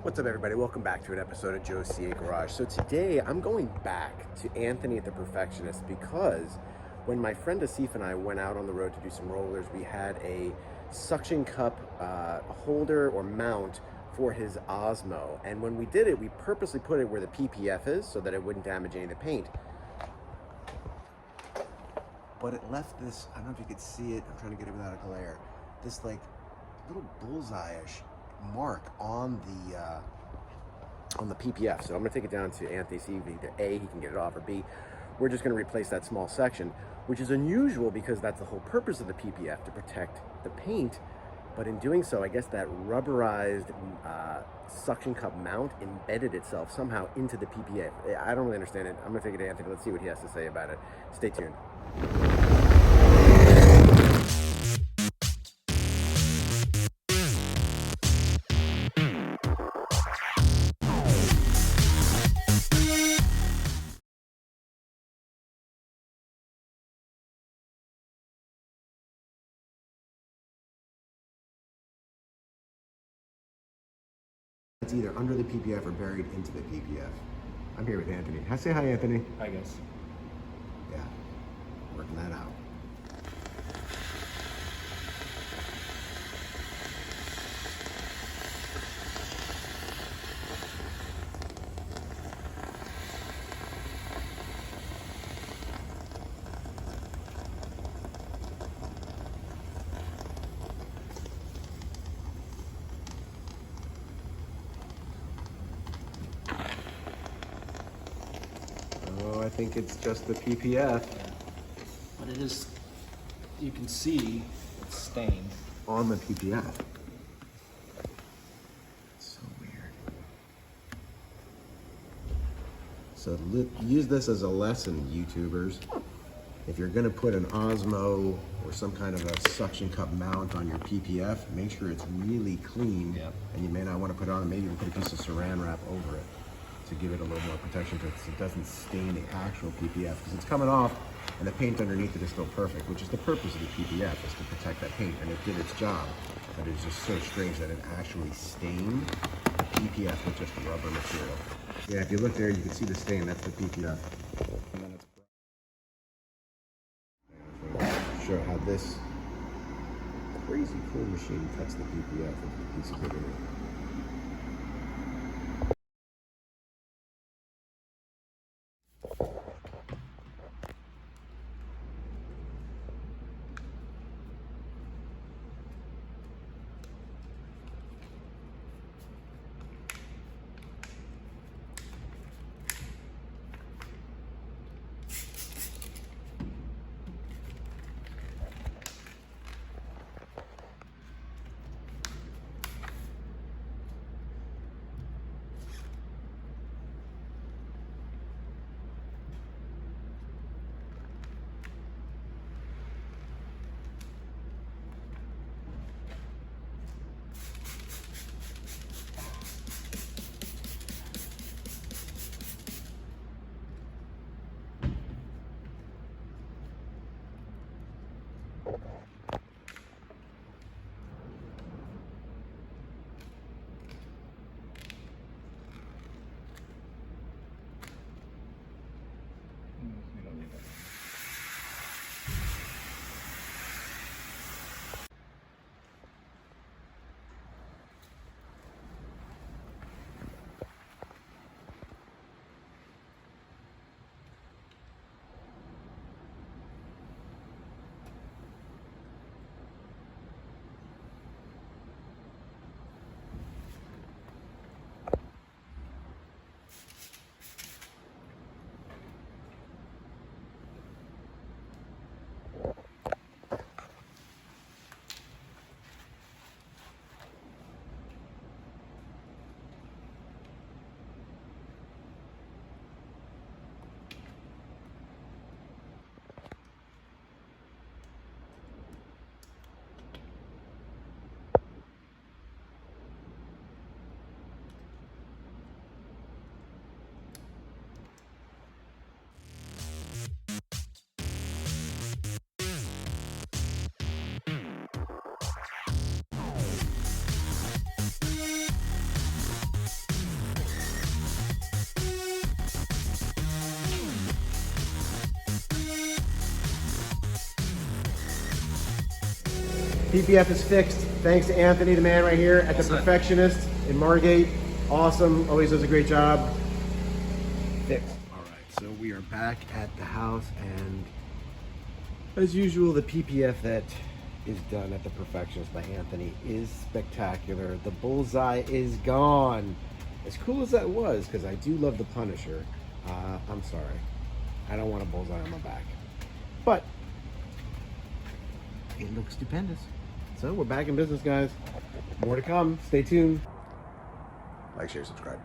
What's up, everybody? Welcome back to an episode of Joe's CA Garage. So today I'm going back to Anthony at the Perfectionist because when my friend Asif and I went out on the road to do some rollers, we had a suction cup holder or mount for his Osmo. And when we did it, we purposely put it where the PPF is so that it wouldn't damage any of the paint. But it left this, I don't know if you could see it, I'm trying to get it without a glare, this like little bullseye-ish mark on the PPF. So I'm gonna take it down to Anthony, see if either A, he can get it off, or B, we're just gonna replace that small section, which is unusual because that's the whole purpose of the PPF, to protect the paint. But in doing so, I guess that rubberized suction cup mount embedded itself somehow into the PPF. I don't really understand it. I'm gonna take it to Anthony. Let's see what he has to say about it. Stay tuned. It's either under the PPF or buried into the PPF. I'm here with Anthony. Say hi, Anthony. Hi, guys. Yeah, working that out. Oh, I think it's just the PPF. But it is, you can see it's stained. On the PPF. It's so weird. So use this as a lesson, YouTubers. If you're gonna put an Osmo or some kind of a suction cup mount on your PPF, make sure it's really clean. Yep. And you may not want to put it on, maybe even put a piece of saran wrap over it to give it a little more protection so it doesn't stain the actual PPF, because it's coming off and the paint underneath it is still perfect, which is the purpose of the PPF, is to protect that paint, and it did its job. But it's just so strange that it actually stained the PPF with just rubber material. Yeah, if you look there, you can see the stain. That's the PPF. And then it's show how this crazy cool machine cuts the PPF into pieces of it. PPF is fixed. Thanks to Anthony, the man right here at the Perfectionist in Margate. Awesome, always does a great job. Fixed. All right, so we are back at the house, and as usual, the PPF that is done at the Perfectionist by Anthony is spectacular. The bullseye is gone. As cool as that was, because I do love the Punisher, I'm sorry. I don't want a bullseye on my back. But it looks stupendous. So we're back in business, guys. More to come. Stay tuned. Like, share, subscribe.